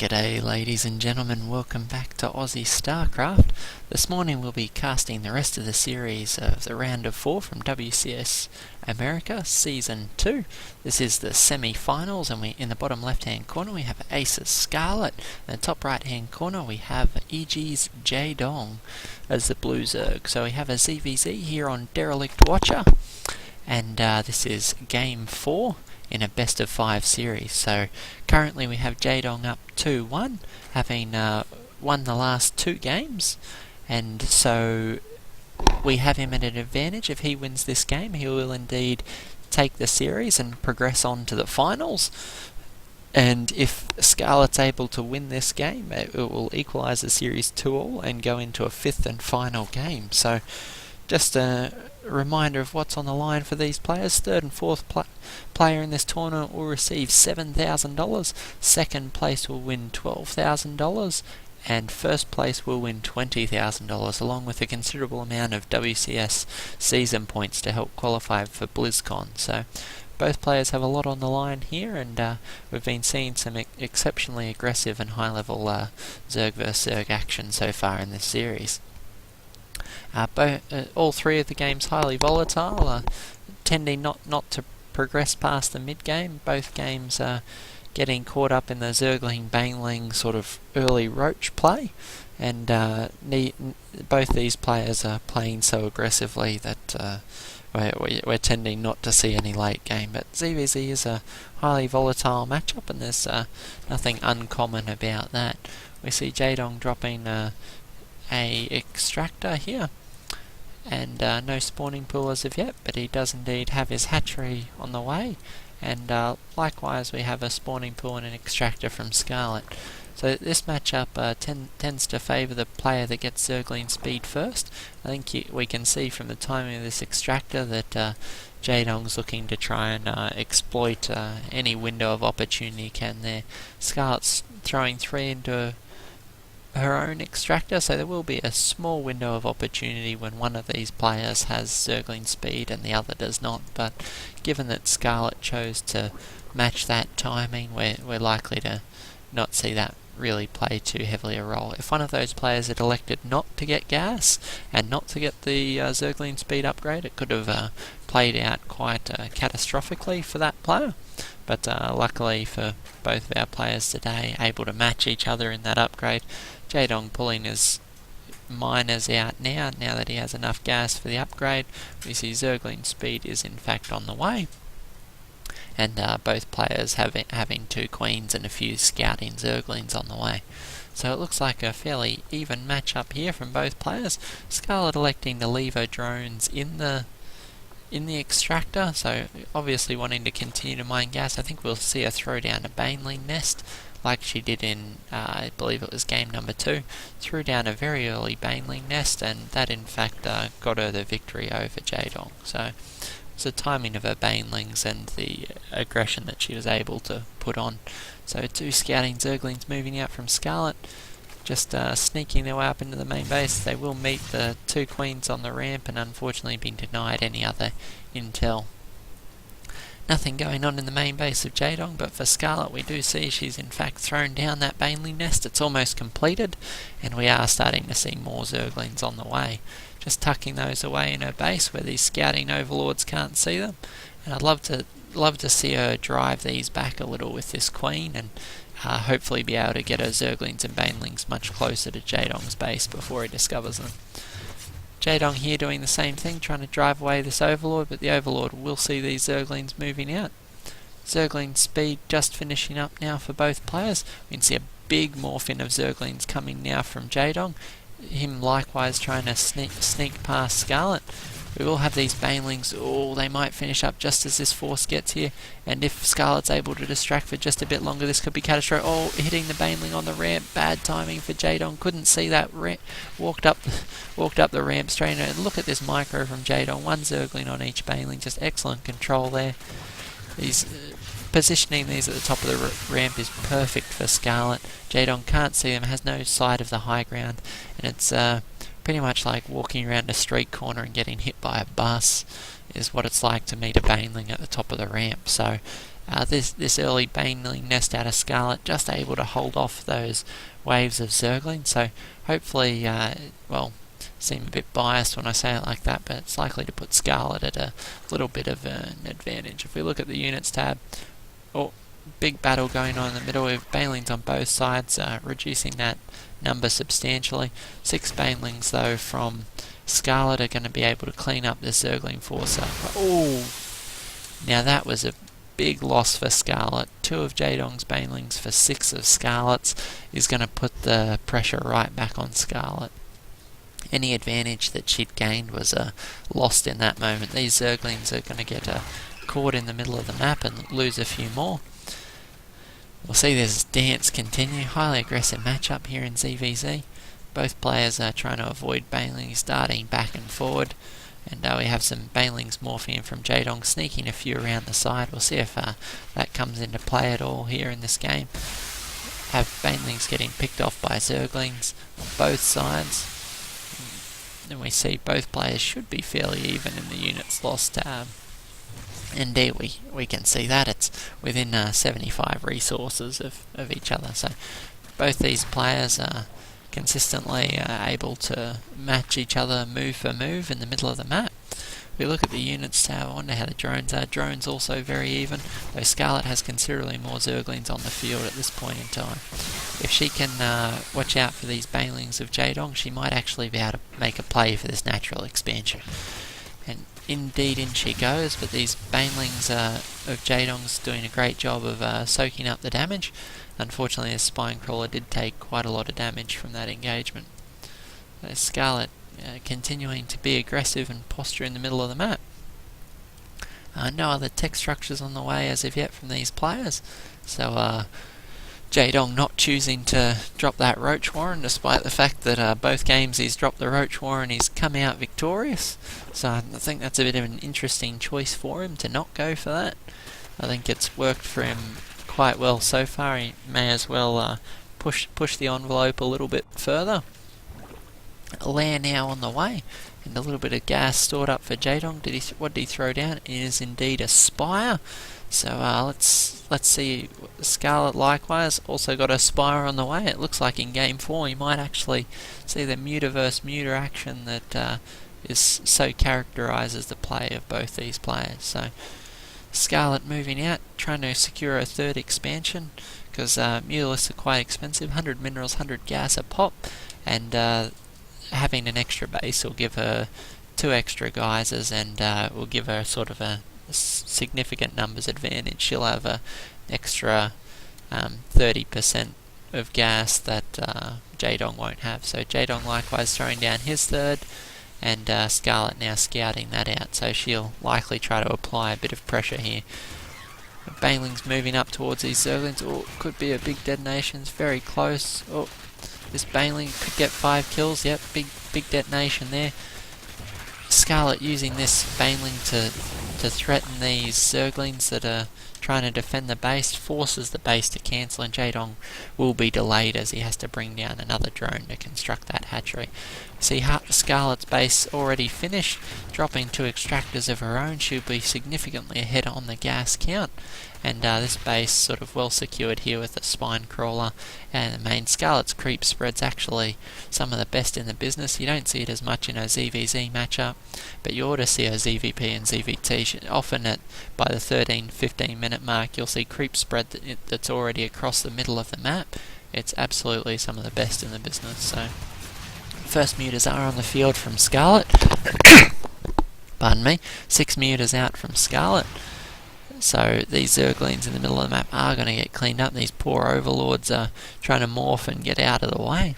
G'day ladies and gentlemen, welcome back to Aussie Starcraft. This morning we'll be casting the rest of the series of the round of 4 from WCS America Season 2. This is the semi-finals, and in the bottom left hand corner we have ACER Scarlett. In the top right hand corner we have EG's Jae-Dong as the blue Zerg. So we have a ZVZ here on Derelict Watcher, and this is game 4 in a best of 5 series. So currently we have Jaedong up 2-1, having won the last 2 games, and so we have him at an advantage. If he wins this game, he will indeed take the series and progress on to the finals. And if Scarlett's able to win this game, it will equalise the series 2-all and go into a 5th and final game. So just a reminder of what's on the line for these players. 3rd and 4th player in this tournament will receive $7,000, second place will win $12,000, and first place will win $20,000, along with a considerable amount of WCS season points to help qualify for BlizzCon. So both players have a lot on the line here, and we've been seeing some exceptionally aggressive and high level Zerg vs Zerg action so far in this series. All 3 of the games highly volatile, tending not to progress past the mid-game. Both games are getting caught up in the Zergling-Baneling sort of early roach play, and both these players are playing so aggressively that we're tending not to see any late game. But ZVZ is a highly volatile matchup, and there's nothing uncommon about that. We see Jaedong dropping a extractor here, and no spawning pool as of yet, but he does indeed have his hatchery on the way, and likewise we have a spawning pool and an extractor from Scarlett. So this matchup tends to favour the player that gets Zergling speed first. I think we can see from the timing of this extractor that Jaedong's looking to try and exploit any window of opportunity he can there. Scarlett's throwing 3 into her own extractor, so there will be a small window of opportunity when one of these players has Zergling speed and the other does not, but given that Scarlett chose to match that timing, we're likely to not see that really play too heavily a role. If one of those players had elected not to get gas and not to get the Zergling speed upgrade, it could have played out quite catastrophically for that player. But luckily for both of our players today, able to match each other in that upgrade. Jaedong pulling his miners out now that he has enough gas for the upgrade. We see Zergling speed is in fact on the way, and both players having 2 queens and a few scouting Zerglings on the way. So it looks like a fairly even matchup here from both players. Scarlett electing to leave her drones in the extractor, so obviously wanting to continue to mine gas. I think we'll see her throw down a Baneling nest like she did in, I believe it was game number 2. Threw down a very early Baneling nest, and that in fact got her the victory over Jaedong. So it's the timing of her Banelings and the aggression that she was able to put on. So 2 scouting Zerglings moving out from Scarlett, just sneaking their way up into the main base. They will meet the 2 queens on the ramp and unfortunately been denied any other intel. Nothing going on in the main base of Jaedong, but for Scarlett we do see she's in fact thrown down that Baneling nest. It's almost completed, and we are starting to see more Zerglings on the way. Just tucking those away in her base where these scouting overlords can't see them. And I'd love to see her drive these back a little with this queen, and hopefully be able to get her Zerglings and Banelings much closer to Jaedong's base before he discovers them. Jaedong here doing the same thing, trying to drive away this overlord, but the overlord will see these Zerglings moving out. Zergling speed just finishing up now for both players. We can see a big morphin of Zerglings coming now from Jaedong. Him likewise trying to sneak past Scarlett. We will have these Banelings. Oh, they might finish up just as this force gets here, and if Scarlett's able to distract for just a bit longer, this could be catastrophic. Oh, hitting the Baneling on the ramp. Bad timing for Jaedong. Couldn't see that. Walked up the ramp straight in. And look at this micro from Jaedong. 1 Zergling on each Baneling. Just excellent control there. These positioning these at the top of the ramp is perfect for Scarlett. Jaedong can't see them, has no sight of the high ground, and it's pretty much like walking around a street corner and getting hit by a bus is what it's like to meet a Baneling at the top of the ramp. So This early baneling nest out of Scarlett just able to hold off those waves of Zerglings, so hopefully, well, seem a bit biased when I say it like that, but it's likely to put Scarlett at a little bit of an advantage. If we look at the units tab, big battle going on in the middle with banelings on both sides, reducing that number substantially. 6 banelings though from Scarlett are going to be able to clean up the Zergling force up. Oh, now that was a big loss for Scarlett. 2 of Jaedong's banelings for 6 of Scarlett's is going to put the pressure right back on Scarlett. Any advantage that she'd gained was lost in that moment. These Zerglings are going to get caught in the middle of the map and lose a few more. We'll see this dance continue. Highly aggressive matchup here in ZVZ. Both players are trying to avoid banelings darting back and forward. And we have some banelings morphing in from Jae-Dong, sneaking a few around the side. We'll see if that comes into play at all here in this game. Have banelings getting picked off by Zerglings on both sides. And we see both players should be fairly even in the units lost tab. Indeed, we can see that it's within 75 resources of each other. So both these players are consistently able to match each other move for move in the middle of the map. We look at the units tab. I wonder how the drones are. Drones also very even, though Scarlett has considerably more Zerglings on the field at this point in time. If she can watch out for these banelings of Jaedong, she might actually be able to make a play for this natural expansion. And indeed in she goes, but these banelings of Jaedong's doing a great job of soaking up the damage. Unfortunately, the spine crawler did take quite a lot of damage from that engagement. Scarlett continuing to be aggressive and posture in the middle of the map. No other tech structures on the way as of yet from these players, so Jae-Dong not choosing to drop that Roach Warren, despite the fact that both games he's dropped the Roach Warren, he's come out victorious. So I think that's a bit of an interesting choice for him to not go for that. I think it's worked for him quite well so far. He may as well push the envelope a little bit further. Lair now on the way, and a little bit of gas stored up for Jaedong. What did he throw down? It is indeed a Spire. So let's see. Scarlett likewise also got a Spire on the way. It looks like in game 4 you might actually see the muter versus muter action that is so characterises the play of both these players. So Scarlett moving out, trying to secure a third expansion, because mutalisks are quite expensive. 100 minerals, 100 gas a pop, and having an extra base will give her 2 extra geysers, and will give her sort of a significant numbers advantage. She'll have an extra 30% of gas that Jaedong won't have. So Jaedong likewise throwing down his third, and Scarlett now scouting that out, so she'll likely try to apply a bit of pressure here. Baneling's moving up towards these Zerglings. Oh, could be a big detonation. It's very close. Oh, this Baneling could get 5 kills. Yep, big detonation there. Scarlett using this Baneling to threaten these Zerglings that are trying to defend the base, forces the base to cancel, and Jaedong will be delayed as he has to bring down another drone to construct that hatchery. See Scarlett's base already finished, dropping 2 extractors of her own. She'll be significantly ahead on the gas count, and this base sort of well secured here with the spine crawler and the main. Scarlett's creep spread's actually some of the best in the business. You don't see it as much in a ZVZ matchup, but you ought to see a ZVP and ZVT. Often by the 13-15 minute mark you'll see creep spread that's already across the middle of the map. It's absolutely some of the best in the business. So first muters are on the field from Scarlett. Pardon me. 6 muters out from Scarlett. So these Zerglings in the middle of the map are going to get cleaned up. These poor overlords are trying to morph and get out of the way.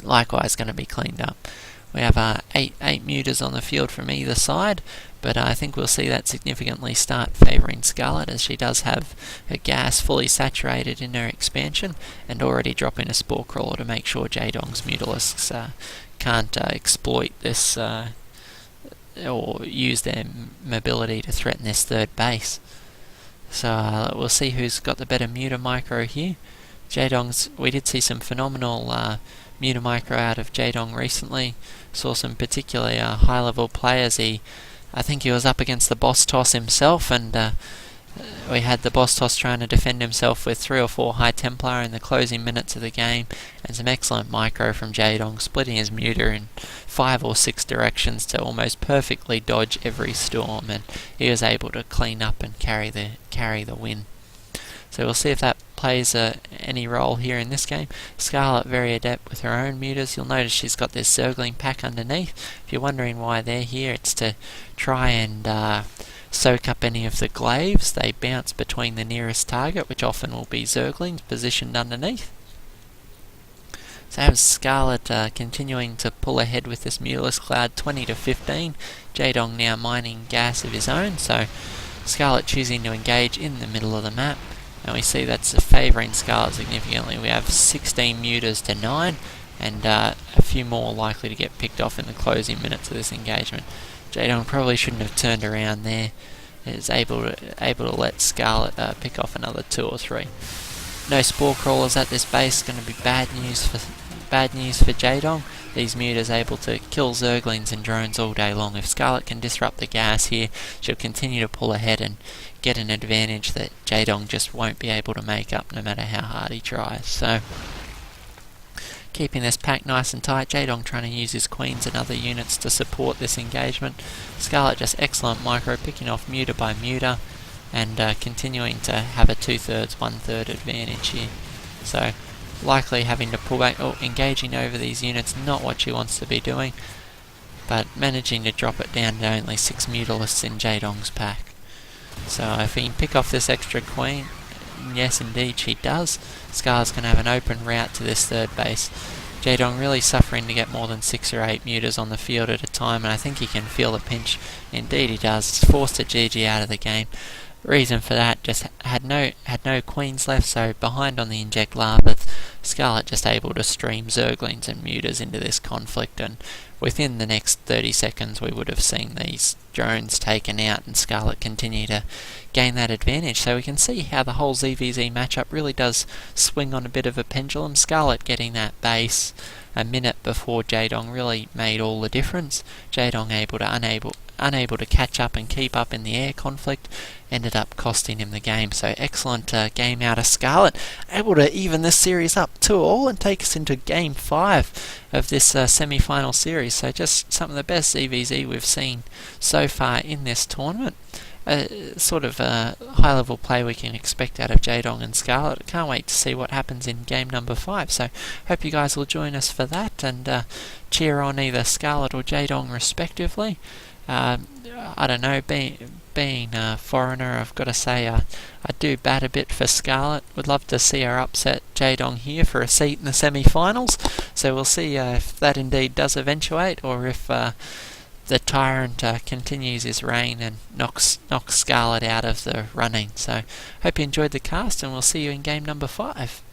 Likewise going to be cleaned up. We have 8 muters on the field from either side, but I think we'll see that significantly start favouring Scarlett, as she does have her gas fully saturated in her expansion and already dropping a spore crawler to make sure Jaedong's mutalisks can't exploit this or use their mobility to threaten this third base. So we'll see who's got the better muter micro here. Jaedong's, we did see some phenomenal muter micro out of Jaedong recently. Saw some particularly high level players. I think he was up against the boss toss himself, and We had the boss toss trying to defend himself with 3 or 4 high Templar in the closing minutes of the game, and some excellent micro from Jae-Dong, splitting his muta in 5 or 6 directions to almost perfectly dodge every storm, and he was able to clean up and carry the win. So we'll see if that plays any role here in this game. Scarlett very adept with her own mutas. You'll notice she's got this Zergling pack underneath. If you're wondering why they're here, it's to try and soak up any of the glaives. They bounce between the nearest target, which often will be Zerglings positioned underneath. So as Scarlett continuing to pull ahead with this mutalist cloud, 20 to 15. Jaedong now mining gas of his own, so Scarlett choosing to engage in the middle of the map. And we see that's favouring Scarlett significantly. We have 16 mutas to 9, and a few more likely to get picked off in the closing minutes of this engagement. Jaedong probably shouldn't have turned around there. Is able to let Scarlett pick off another 2 or 3. No spore crawlers at this base. Going to be bad news for Jaedong. These mutas able to kill Zerglings and drones all day long. If Scarlett can disrupt the gas here, she'll continue to pull ahead and get an advantage that Jaedong just won't be able to make up no matter how hard he tries. So keeping this pack nice and tight. Jaedong trying to use his queens and other units to support this engagement. Scarlett just excellent micro, picking off muta by muta, and continuing to have a 2/3, 1/3 advantage here. So likely having to pull back, engaging over these units, not what she wants to be doing, but managing to drop it down to only 6 mutalists in Jaedong's pack. So if he can pick off this extra queen, yes indeed she does, Scar's going to have an open route to this 3rd base. Jaedong really suffering to get more than 6 or 8 mutas on the field at a time, and I think he can feel the pinch. Indeed he does. He's forced a GG out of the game. Reason for that, just had no queens left, so behind on the inject lava. Scarlett just able to stream Zerglings and mutas into this conflict, and within the next 30 seconds we would have seen these drones taken out and Scarlett continue to gain that advantage. So we can see how the whole ZVZ matchup really does swing on a bit of a pendulum. Scarlett getting that base a minute before Jaedong really made all the difference. Jaedong unable to catch up and keep up in the air conflict, ended up costing him the game. So excellent game out of Scarlett, able to even this series up 2-2 and take us into game 5 of this semi-final series. So just some of the best ZVZ we've seen so far in this tournament. Sort of high level play we can expect out of Jaedong and Scarlett. Can't wait to see what happens in game number 5. So hope you guys will join us for that and cheer on either Scarlett or Jaedong respectively. I don't know, being a foreigner, I've got to say I do bat a bit for Scarlett. Would love to see her upset Jaedong here for a seat in the semi-finals. So we'll see if that indeed does eventuate, or if the tyrant continues his reign and knocks Scarlett out of the running. So hope you enjoyed the cast, and we'll see you in game number 5.